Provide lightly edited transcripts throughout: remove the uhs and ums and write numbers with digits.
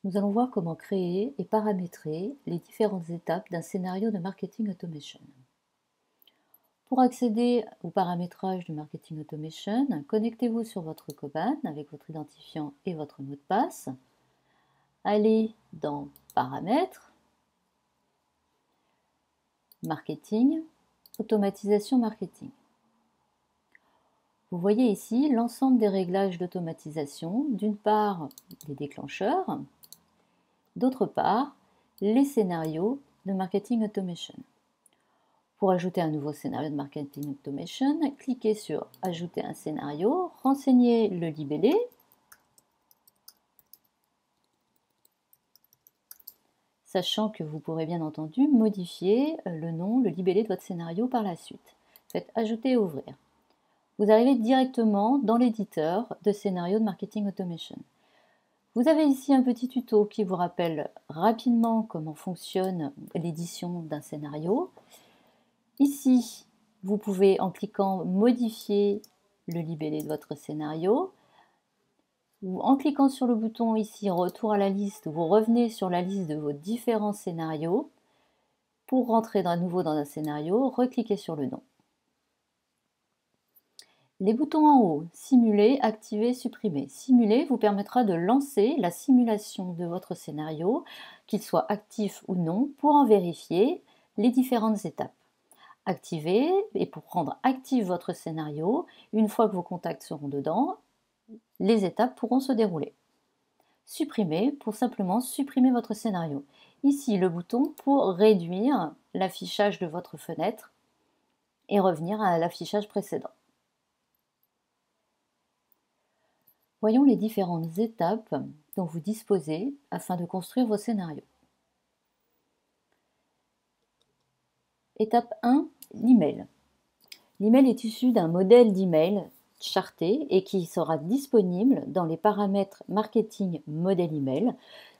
Nous allons voir comment créer et paramétrer les différentes étapes d'un scénario de marketing automation. Pour accéder au paramétrage du marketing automation, connectez-vous sur votre Koban avec votre identifiant et votre mot de passe. Allez dans Paramètres, Marketing, Automatisation marketing. Vous voyez ici l'ensemble des réglages d'automatisation, d'une part les déclencheurs, d'autre part les scénarios de marketing automation. Pour ajouter un nouveau scénario de marketing automation, cliquez sur Ajouter un scénario, renseignez le libellé, sachant que vous pourrez bien entendu modifier le nom, le libellé de votre scénario par la suite. Faites Ajouter et Ouvrir. Vous arrivez directement dans l'éditeur de scénario de marketing automation. Vous avez ici un petit tuto qui vous rappelle rapidement comment fonctionne l'édition d'un scénario. Ici, vous pouvez, en cliquant, modifier le libellé de votre scénario. Ou en cliquant sur le bouton ici, Retour à la liste, vous revenez sur la liste de vos différents scénarios. Pour rentrer à nouveau dans un scénario, recliquez sur le nom. Les boutons en haut, Simuler, Activer, Supprimer. Simuler vous permettra de lancer la simulation de votre scénario, qu'il soit actif ou non, pour en vérifier les différentes étapes. Activer, et pour rendre actif votre scénario, une fois que vos contacts seront dedans, les étapes pourront se dérouler. Supprimer, pour simplement supprimer votre scénario. Ici, le bouton pour réduire l'affichage de votre fenêtre et revenir à l'affichage précédent. Voyons les différentes étapes dont vous disposez afin de construire vos scénarios. Étape 1, l'email. L'email est issu d'un modèle d'email charté et qui sera disponible dans les paramètres marketing modèle email.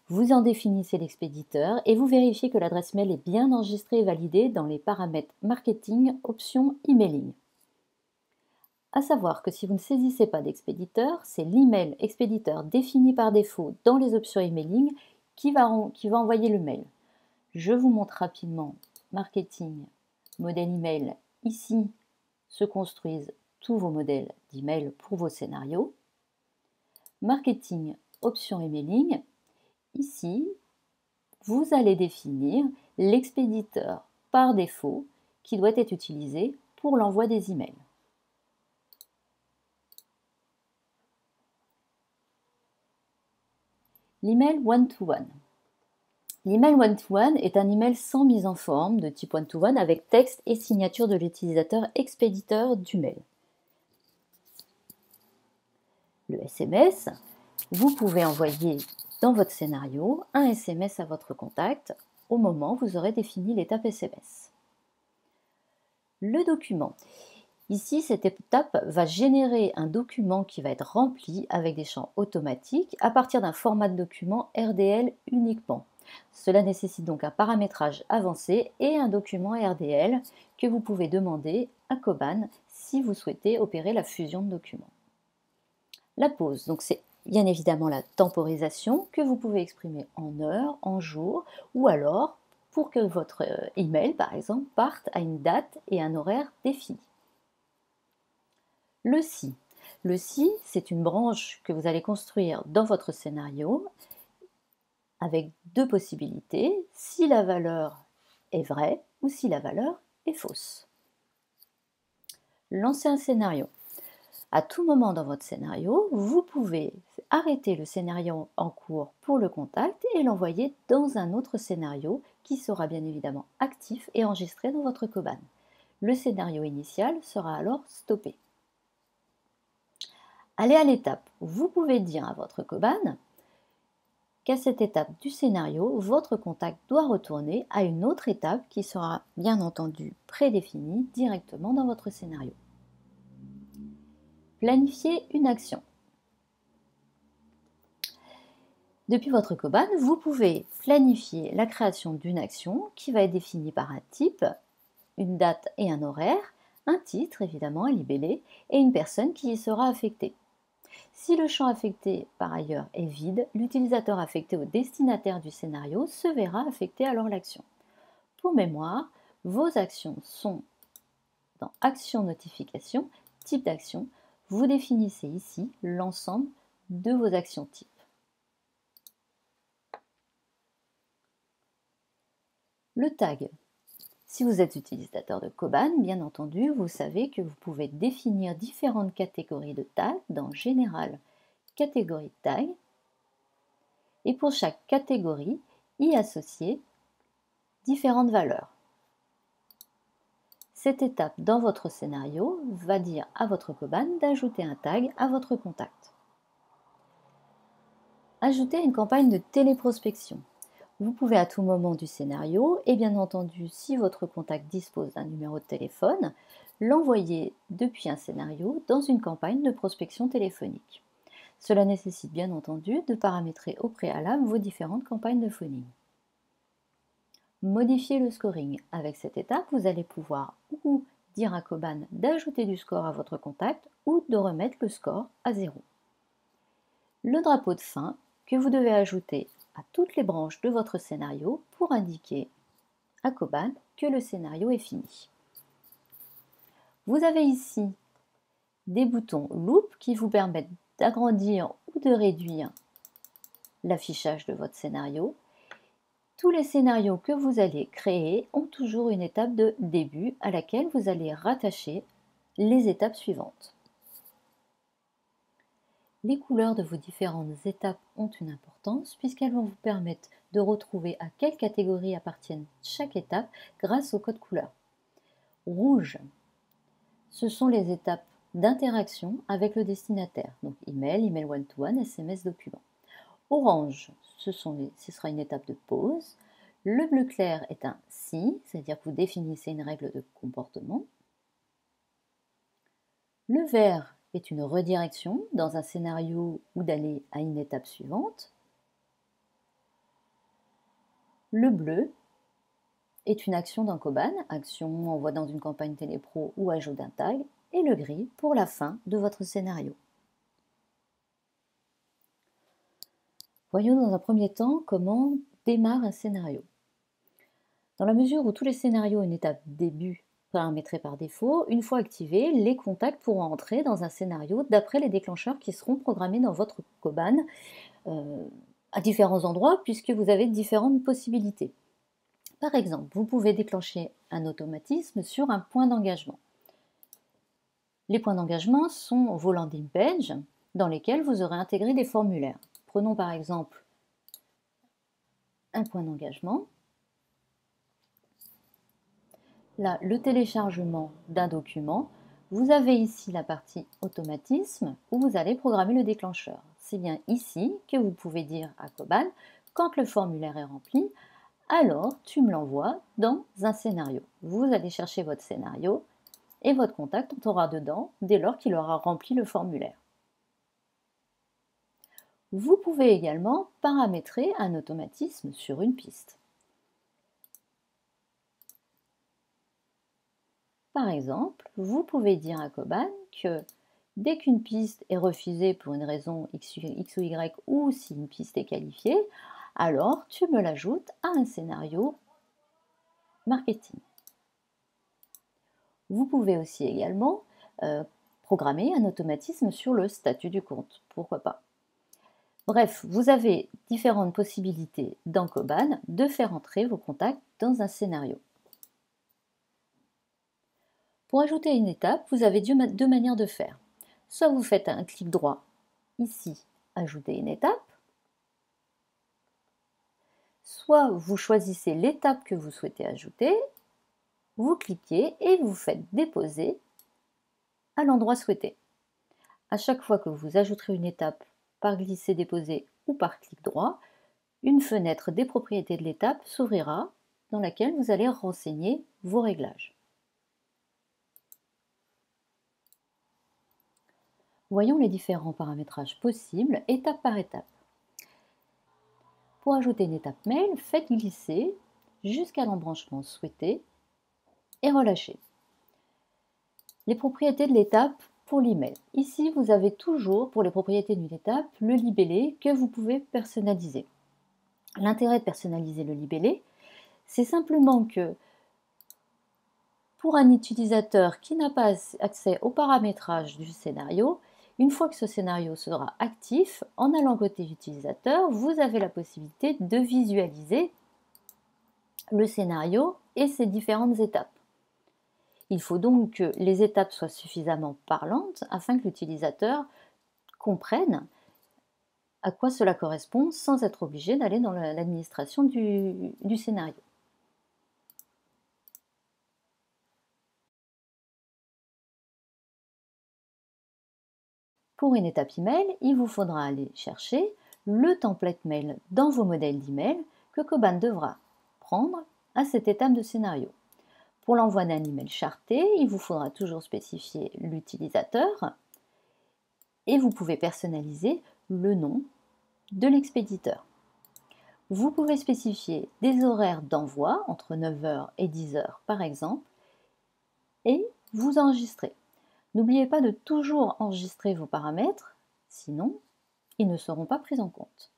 Vous en définissez l'expéditeur et vous vérifiez que l'adresse mail est bien enregistrée et validée dans les paramètres marketing option emailing. À savoir que si vous ne saisissez pas d'expéditeur, c'est l'email expéditeur défini par défaut dans les options emailing qui va envoyer le mail. Je vous montre rapidement marketing modèle email. Ici se construisent tous vos modèles d'email pour vos scénarios. Marketing option emailing. Ici, vous allez définir l'expéditeur par défaut qui doit être utilisé pour l'envoi des emails. L'email one-to-one. L'email one-to-one est un email sans mise en forme de type one-to-one avec texte et signature de l'utilisateur expéditeur du mail. Le SMS, vous pouvez envoyer dans votre scénario un SMS à votre contact au moment où vous aurez défini l'étape SMS. Le document. Ici, cette étape va générer un document qui va être rempli avec des champs automatiques à partir d'un format de document RDL uniquement. Cela nécessite donc un paramétrage avancé et un document RDL que vous pouvez demander à Koban si vous souhaitez opérer la fusion de documents. La pause, donc c'est bien évidemment la temporisation que vous pouvez exprimer en heures, en jours ou alors pour que votre email, par exemple, parte à une date et un horaire définis. Le si. Le si, c'est une branche que vous allez construire dans votre scénario avec deux possibilités, si la valeur est vraie ou si la valeur est fausse. Lancer un scénario. À tout moment dans votre scénario, vous pouvez arrêter le scénario en cours pour le contact et l'envoyer dans un autre scénario qui sera bien évidemment actif et enregistré dans votre Koban. Le scénario initial sera alors stoppé. Allez à l'étape. Vous pouvez dire à votre Koban qu'à cette étape du scénario, votre contact doit retourner à une autre étape qui sera bien entendu prédéfinie directement dans votre scénario. Planifier une action. Depuis votre Koban, vous pouvez planifier la création d'une action qui va être définie par un type, une date et un horaire, un titre évidemment, un libellé, et une personne qui y sera affectée. Si le champ affecté par ailleurs est vide, l'utilisateur affecté au destinataire du scénario se verra affecter alors l'action. Pour mémoire, vos actions sont dans Action notification, type d'action. Vous définissez ici l'ensemble de vos actions types. Le tag. Si vous êtes utilisateur de Koban, bien entendu, vous savez que vous pouvez définir différentes catégories de tags dans Général, catégorie de tag, et pour chaque catégorie, y associer différentes valeurs. Cette étape dans votre scénario va dire à votre Koban d'ajouter un tag à votre contact. Ajouter une campagne de téléprospection. Vous pouvez à tout moment du scénario, et bien entendu si votre contact dispose d'un numéro de téléphone, l'envoyer depuis un scénario dans une campagne de prospection téléphonique. Cela nécessite bien entendu de paramétrer au préalable vos différentes campagnes de phoning. Modifier le scoring. Avec cette étape, vous allez pouvoir ou dire à Koban d'ajouter du score à votre contact ou de remettre le score à 0. Le drapeau de fin que vous devez ajouter à toutes les branches de votre scénario pour indiquer à Koban que le scénario est fini. Vous avez ici des boutons Loop qui vous permettent d'agrandir ou de réduire l'affichage de votre scénario. Tous les scénarios que vous allez créer ont toujours une étape de début à laquelle vous allez rattacher les étapes suivantes. Les couleurs de vos différentes étapes ont une importance puisqu'elles vont vous permettre de retrouver à quelle catégorie appartiennent chaque étape grâce au code couleur. Rouge, ce sont les étapes d'interaction avec le destinataire, donc email, email one-to-one, SMS document. Orange, ce sera une étape de pause. Le bleu clair est un si, c'est-à-dire que vous définissez une règle de comportement. Le vert est une redirection dans un scénario ou d'aller à une étape suivante. Le bleu est une action dans Koban, action envoi dans une campagne télépro ou ajout d'un tag, et le gris pour la fin de votre scénario. Voyons dans un premier temps comment démarre un scénario. Dans la mesure où tous les scénarios ont une étape début paramétrée par défaut, une fois activés, les contacts pourront entrer dans un scénario d'après les déclencheurs qui seront programmés dans votre Koban à différents endroits puisque vous avez différentes possibilités. Par exemple, vous pouvez déclencher un automatisme sur un point d'engagement. Les points d'engagement sont vos landing pages dans lesquels vous aurez intégré des formulaires. Prenons par exemple un point d'engagement. Là, le téléchargement d'un document. Vous avez ici la partie automatisme où vous allez programmer le déclencheur. C'est bien ici que vous pouvez dire à Koban, quand le formulaire est rempli, alors tu me l'envoies dans un scénario. Vous allez chercher votre scénario et votre contact entrera dedans dès lors qu'il aura rempli le formulaire. Vous pouvez également paramétrer un automatisme sur une piste. Par exemple, vous pouvez dire à Koban que dès qu'une piste est refusée pour une raison X ou Y ou si une piste est qualifiée, alors tu me l'ajoutes à un scénario marketing. Vous pouvez aussi également programmer un automatisme sur le statut du compte, pourquoi pas. Bref, vous avez différentes possibilités dans Koban de faire entrer vos contacts dans un scénario. Pour ajouter une étape, vous avez deux manières de faire. Soit vous faites un clic droit ici, ajouter une étape, soit vous choisissez l'étape que vous souhaitez ajouter, vous cliquez et vous faites déposer à l'endroit souhaité. À chaque fois que vous ajouterez une étape par glisser-déposer ou par clic droit, une fenêtre des propriétés de l'étape s'ouvrira dans laquelle vous allez renseigner vos réglages. Voyons les différents paramétrages possibles étape par étape. Pour ajouter une étape mail, faites glisser jusqu'à l'embranchement souhaité et relâchez. Les propriétés de l'étape pour l'email. Ici, vous avez toujours, pour les propriétés d'une étape, le libellé que vous pouvez personnaliser. L'intérêt de personnaliser le libellé, c'est simplement que pour un utilisateur qui n'a pas accès au paramétrage du scénario, une fois que ce scénario sera actif, en allant côté utilisateur, vous avez la possibilité de visualiser le scénario et ses différentes étapes. Il faut donc que les étapes soient suffisamment parlantes afin que l'utilisateur comprenne à quoi cela correspond sans être obligé d'aller dans l'administration du scénario. Pour une étape email, il vous faudra aller chercher le template mail dans vos modèles d'email que Koban devra prendre à cette étape de scénario. Pour l'envoi d'un email charté, il vous faudra toujours spécifier l'utilisateur et vous pouvez personnaliser le nom de l'expéditeur. Vous pouvez spécifier des horaires d'envoi entre 9 h et 10 h par exemple et vous enregistrer. N'oubliez pas de toujours enregistrer vos paramètres, sinon ils ne seront pas pris en compte.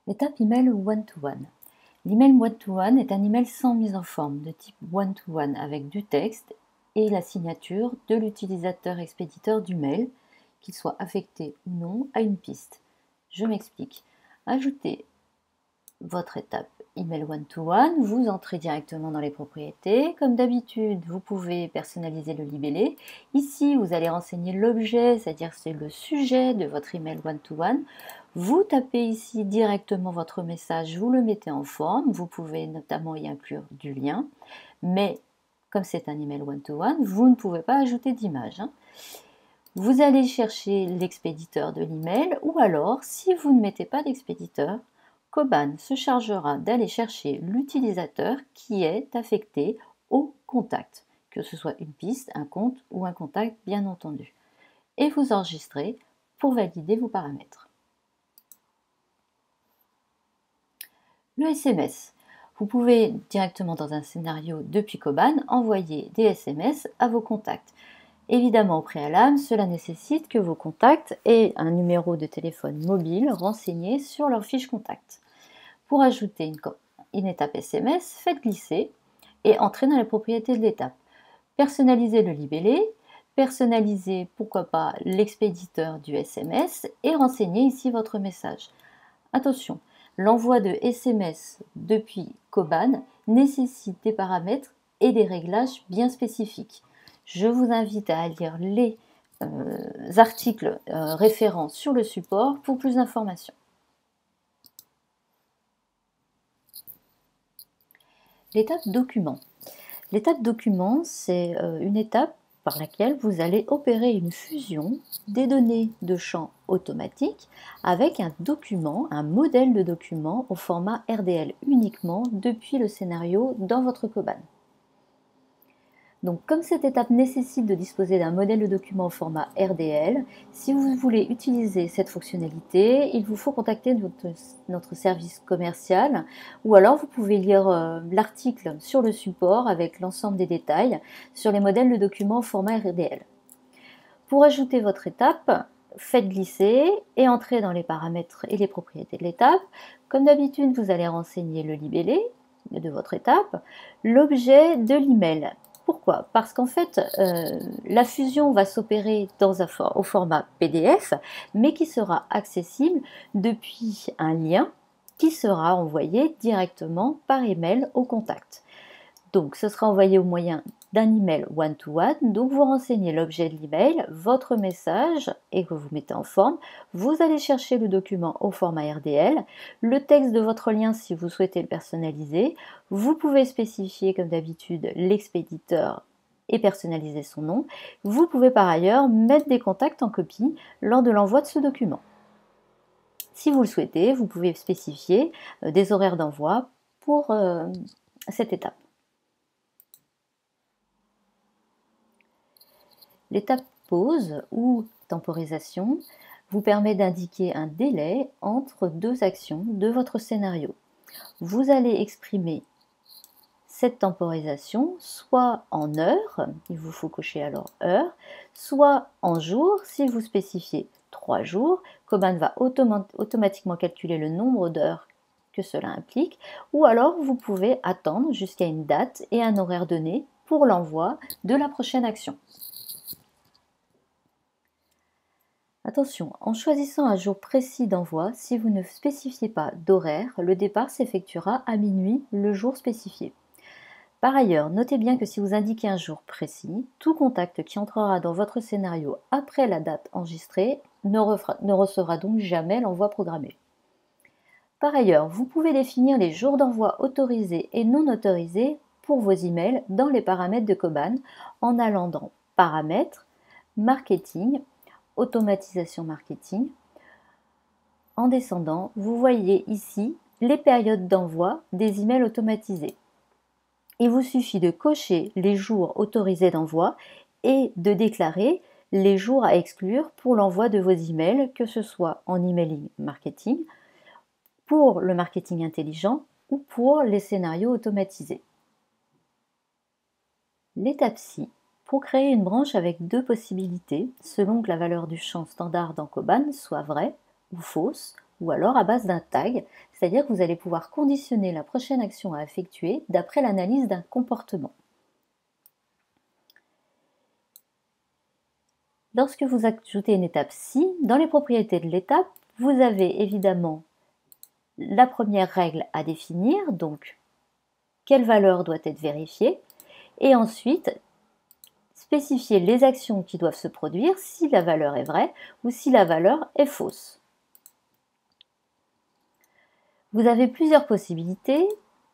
L'étape email one-to-one. L'email one-to-one est un email sans mise en forme, de type one-to-one avec du texte et la signature de l'utilisateur expéditeur du mail, qu'il soit affecté ou non à une piste. Je m'explique. Ajoutez votre étape email one-to-one, vous entrez directement dans les propriétés. Comme d'habitude, vous pouvez personnaliser le libellé. Ici, vous allez renseigner l'objet, c'est-à-dire c'est le sujet de votre email one-to-one. Vous tapez ici directement votre message, vous le mettez en forme. Vous pouvez notamment y inclure du lien, mais comme c'est un email one-to-one, vous ne pouvez pas ajouter d'image. Vous allez chercher l'expéditeur de l'email ou alors, si vous ne mettez pas d'expéditeur, Koban se chargera d'aller chercher l'utilisateur qui est affecté au contact, que ce soit une piste, un compte ou un contact bien entendu. Et vous enregistrez pour valider vos paramètres. Le SMS. Vous pouvez directement dans un scénario depuis Koban envoyer des SMS à vos contacts. Évidemment, au préalable, cela nécessite que vos contacts aient un numéro de téléphone mobile renseigné sur leur fiche contact. Pour ajouter une étape SMS, faites glisser et entrez dans les propriétés de l'étape. Personnalisez le libellé, personnalisez pourquoi pas l'expéditeur du SMS et renseignez ici votre message. Attention, l'envoi de SMS depuis Koban nécessite des paramètres et des réglages bien spécifiques. Je vous invite à lire les articles référents sur le support pour plus d'informations. L'étape document. L'étape document, c'est une étape par laquelle vous allez opérer une fusion des données de champ automatique avec un document, un modèle de document au format RDL uniquement depuis le scénario dans votre Koban. Donc, comme cette étape nécessite de disposer d'un modèle de document au format RDL, si vous voulez utiliser cette fonctionnalité, il vous faut contacter notre service commercial ou alors vous pouvez lire l'article sur le support avec l'ensemble des détails sur les modèles de documents au format RDL. Pour ajouter votre étape, faites glisser et entrez dans les paramètres et les propriétés de l'étape. Comme d'habitude, vous allez renseigner le libellé de votre étape, l'objet de l'email. Pourquoi? Parce qu'en fait, la fusion va s'opérer au format PDF, mais qui sera accessible depuis un lien qui sera envoyé directement par email au contact. Donc, ce sera envoyé au moyen d'un email one-to-one. Donc, vous renseignez l'objet de l'email, votre message et que vous mettez en forme. Vous allez chercher le document au format RDL, le texte de votre lien si vous souhaitez le personnaliser. Vous pouvez spécifier, comme d'habitude, l'expéditeur et personnaliser son nom. Vous pouvez par ailleurs mettre des contacts en copie lors de l'envoi de ce document. Si vous le souhaitez, vous pouvez spécifier des horaires d'envoi pour cette étape. L'étape pause ou temporisation vous permet d'indiquer un délai entre deux actions de votre scénario. Vous allez exprimer cette temporisation soit en heures, il vous faut cocher alors heure, soit en jours, si vous spécifiez 3 jours, Coban va automatiquement calculer le nombre d'heures que cela implique, ou alors vous pouvez attendre jusqu'à une date et un horaire donné pour l'envoi de la prochaine action. Attention, en choisissant un jour précis d'envoi, si vous ne spécifiez pas d'horaire, le départ s'effectuera à minuit le jour spécifié. Par ailleurs, notez bien que si vous indiquez un jour précis, tout contact qui entrera dans votre scénario après la date enregistrée ne recevra donc jamais l'envoi programmé. Par ailleurs, vous pouvez définir les jours d'envoi autorisés et non autorisés pour vos emails dans les paramètres de Coban en allant dans Paramètres, Marketing, Automatisation marketing. En descendant, vous voyez ici les périodes d'envoi des emails automatisés. Il vous suffit de cocher les jours autorisés d'envoi et de déclarer les jours à exclure pour l'envoi de vos emails, que ce soit en emailing marketing, pour le marketing intelligent ou pour les scénarios automatisés. L'étape 6. Pour créer une branche avec deux possibilités, selon que la valeur du champ standard dans Coban soit vraie ou fausse, ou alors à base d'un tag, c'est-à-dire que vous allez pouvoir conditionner la prochaine action à effectuer d'après l'analyse d'un comportement. Lorsque vous ajoutez une étape ci, dans les propriétés de l'étape, vous avez évidemment la première règle à définir, donc quelle valeur doit être vérifiée, et ensuite spécifier les actions qui doivent se produire si la valeur est vraie ou si la valeur est fausse. Vous avez plusieurs possibilités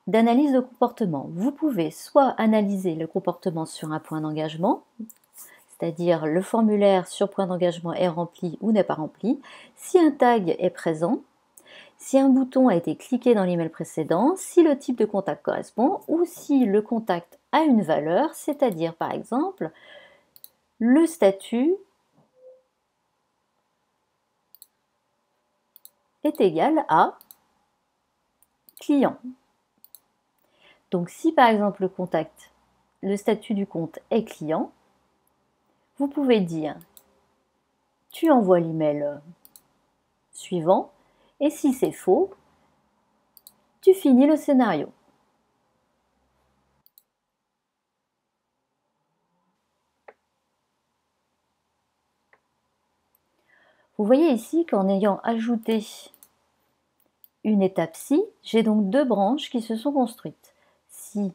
d'analyse de comportement. Vous pouvez soit analyser le comportement sur un point d'engagement, c'est-à-dire le formulaire sur point d'engagement est rempli ou n'est pas rempli, si un tag est présent, si un bouton a été cliqué dans l'email précédent, si le type de contact correspond ou si le contact a une valeur, c'est-à-dire par exemple le statut est égal à client. Donc si par exemple le statut du compte est client, vous pouvez dire tu envoies l'email suivant et si c'est faux, tu finis le scénario. Vous voyez ici qu'en ayant ajouté une étape ci, j'ai donc deux branches qui se sont construites. Si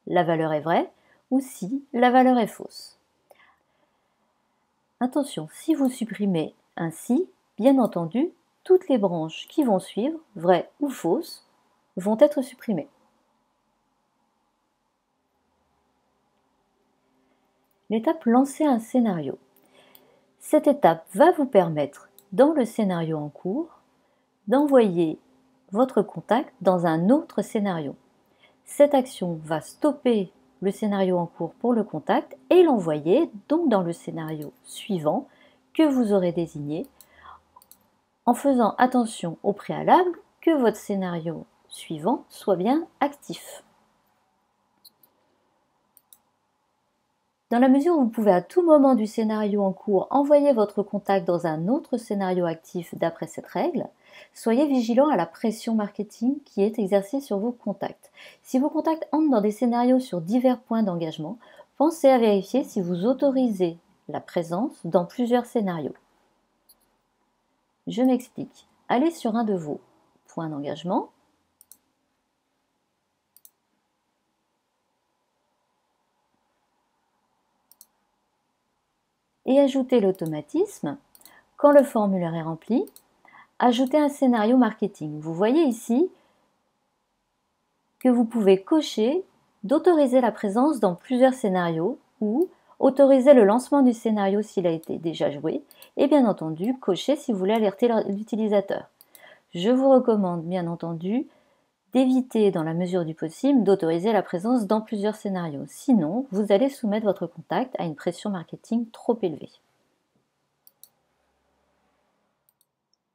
la valeur est vraie ou si la valeur est fausse. Attention, si vous supprimez un si, bien entendu, toutes les branches qui vont suivre, vraies ou fausses, vont être supprimées. L'étape lancer un scénario. Cette étape va vous permettre, dans le scénario en cours, d'envoyer votre contact dans un autre scénario. Cette action va stopper le scénario en cours pour le contact et l'envoyer donc dans le scénario suivant que vous aurez désigné, en faisant attention au préalable que votre scénario suivant soit bien actif. Dans la mesure où vous pouvez à tout moment du scénario en cours envoyer votre contact dans un autre scénario actif d'après cette règle, soyez vigilant à la pression marketing qui est exercée sur vos contacts. Si vos contacts entrent dans des scénarios sur divers points d'engagement, pensez à vérifier si vous autorisez la présence dans plusieurs scénarios. Je m'explique. Allez sur un de vos points d'engagement. Et ajoutez l'automatisme. Quand le formulaire est rempli, ajoutez un scénario marketing. Vous voyez ici que vous pouvez cocher d'autoriser la présence dans plusieurs scénarios ou autoriser le lancement du scénario s'il a été déjà joué et bien entendu cocher si vous voulez alerter l'utilisateur. Je vous recommande bien entendu d'éviter dans la mesure du possible d'autoriser la présence dans plusieurs scénarios. Sinon, vous allez soumettre votre contact à une pression marketing trop élevée.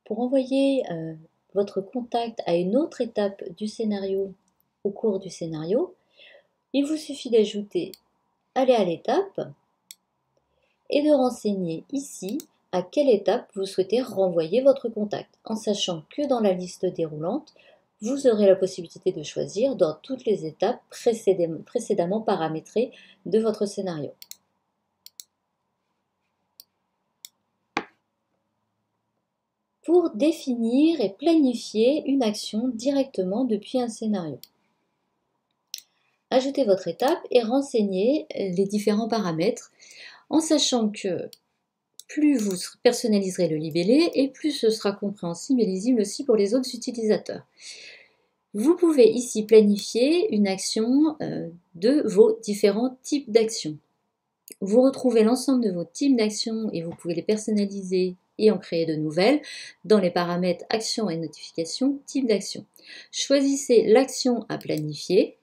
Pour envoyer votre contact à une autre étape du scénario au cours du scénario, Il vous suffit d'ajouter aller à l'étape et de renseigner ici à quelle étape vous souhaitez renvoyer votre contact, en sachant que dans la liste déroulante, vous aurez la possibilité de choisir dans toutes les étapes précédemment paramétrées de votre scénario. Pour définir et planifier une action directement depuis un scénario. Ajoutez votre étape et renseignez les différents paramètres en sachant que plus vous personnaliserez le libellé et plus ce sera compréhensible et lisible aussi pour les autres utilisateurs. Vous pouvez ici planifier une action de vos différents types d'actions. Vous retrouvez l'ensemble de vos types d'actions et vous pouvez les personnaliser et en créer de nouvelles dans les paramètres actions et notifications type d'action. Choisissez l'action à planifier,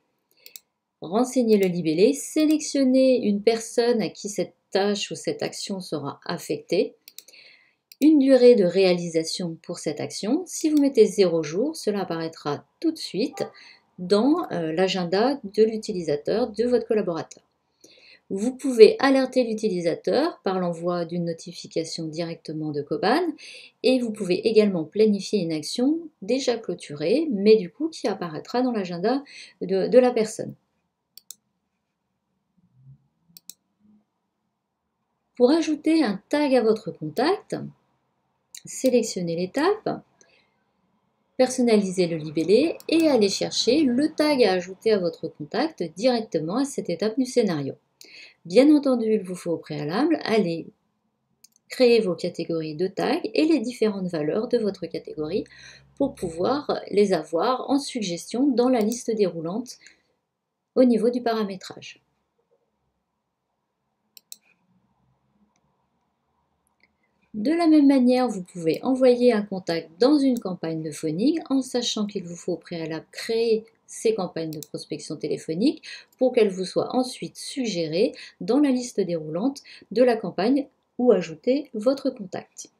renseignez le libellé, sélectionnez une personne à qui cette tâche ou cette action sera affectée, une durée de réalisation pour cette action. Si vous mettez 0 jours, cela apparaîtra tout de suite dans l'agenda de l'utilisateur, de votre collaborateur. Vous pouvez alerter l'utilisateur par l'envoi d'une notification directement de Koban et vous pouvez également planifier une action déjà clôturée, mais du coup qui apparaîtra dans l'agenda de la personne. Pour ajouter un tag à votre contact, sélectionnez l'étape, personnalisez le libellé et allez chercher le tag à ajouter à votre contact directement à cette étape du scénario. Bien entendu, il vous faut au préalable aller créer vos catégories de tags et les différentes valeurs de votre catégorie pour pouvoir les avoir en suggestion dans la liste déroulante au niveau du paramétrage. De la même manière, vous pouvez envoyer un contact dans une campagne de phoning en sachant qu'il vous faut au préalable créer ces campagnes de prospection téléphonique pour qu'elles vous soient ensuite suggérées dans la liste déroulante de la campagne ou ajouter votre contact.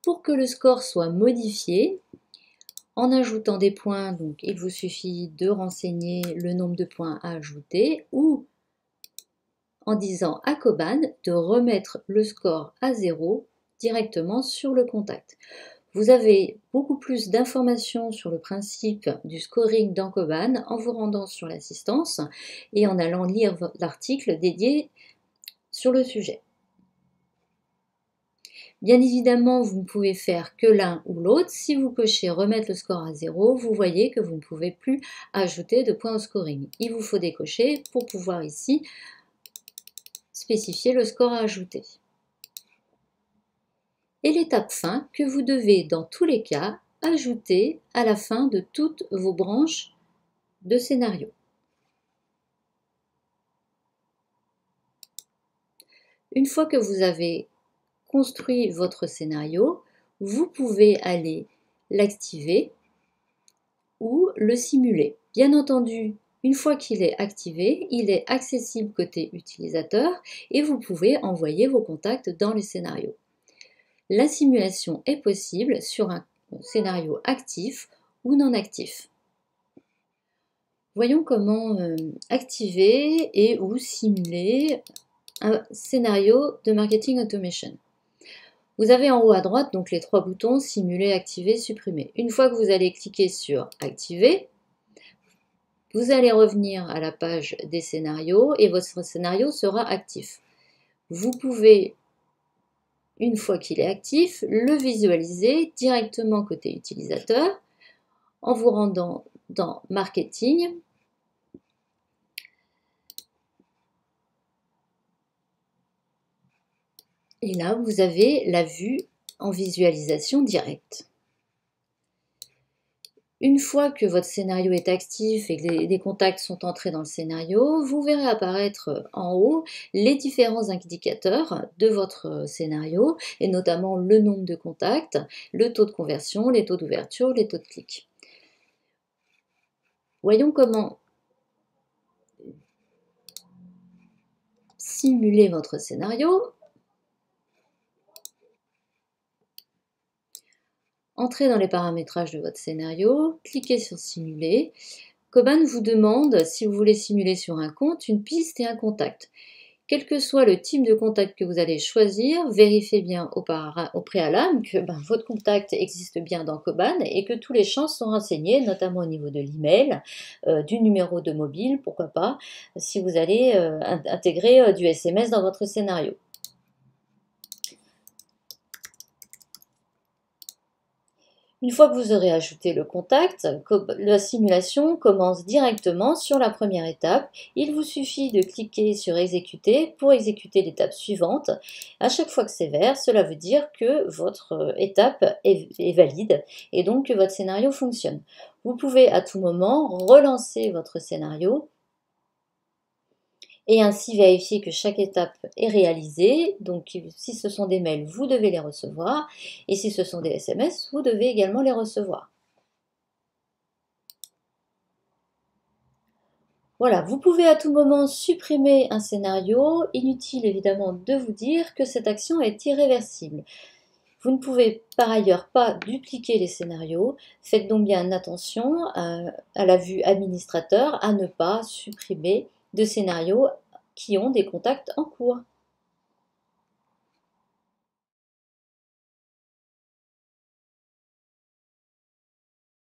Pour que le score soit modifié, en ajoutant des points, donc il vous suffit de renseigner le nombre de points à ajouter ou en disant à Koban de remettre le score à 0 directement sur le contact. Vous avez beaucoup plus d'informations sur le principe du scoring dans Koban en vous rendant sur l'assistance et en allant lire l'article dédié sur le sujet. Bien évidemment, vous ne pouvez faire que l'un ou l'autre. Si vous cochez remettre le score à 0, vous voyez que vous ne pouvez plus ajouter de points au scoring. Il vous faut décocher pour pouvoir ici spécifier le score à ajouter. Et l'étape fin que vous devez dans tous les cas ajouter à la fin de toutes vos branches de scénario. Une fois que vous avez construit votre scénario, vous pouvez aller l'activer ou le simuler. Bien entendu, une fois qu'il est activé, il est accessible côté utilisateur et vous pouvez envoyer vos contacts dans les scénarios. La simulation est possible sur un scénario actif ou non actif. Voyons comment activer et ou simuler un scénario de marketing automation. Vous avez en haut à droite donc les trois boutons simuler, activer, supprimer. Une fois que vous allez cliquer sur activer, vous allez revenir à la page des scénarios et votre scénario sera actif. Vous pouvez, une fois qu'il est actif, le visualiser directement côté utilisateur en vous rendant dans marketing. Et là, vous avez la vue en visualisation directe. Une fois que votre scénario est actif et que les contacts sont entrés dans le scénario, vous verrez apparaître en haut les différents indicateurs de votre scénario, et notamment le nombre de contacts, le taux de conversion, les taux d'ouverture, les taux de clic. Voyons comment simuler votre scénario. Entrez dans les paramétrages de votre scénario, cliquez sur Simuler. Coban vous demande si vous voulez simuler sur un compte, une piste et un contact. Quel que soit le type de contact que vous allez choisir, vérifiez bien au préalable que votre contact existe bien dans Coban et que tous les champs sont renseignés, notamment au niveau de l'email, du numéro de mobile, pourquoi pas, si vous allez intégrer du SMS dans votre scénario. Une fois que vous aurez ajouté le contact, la simulation commence directement sur la première étape. Il vous suffit de cliquer sur exécuter pour exécuter l'étape suivante. À chaque fois que c'est vert, cela veut dire que votre étape est valide et donc que votre scénario fonctionne. Vous pouvez à tout moment relancer votre scénario et ainsi vérifier que chaque étape est réalisée. Donc si ce sont des mails, vous devez les recevoir, et si ce sont des SMS, vous devez également les recevoir. Voilà, vous pouvez à tout moment supprimer un scénario. Inutile évidemment de vous dire que cette action est irréversible. Vous ne pouvez par ailleurs pas dupliquer les scénarios. Faites donc bien attention à la vue administrateur à ne pas supprimer de scénarios qui ont des contacts en cours.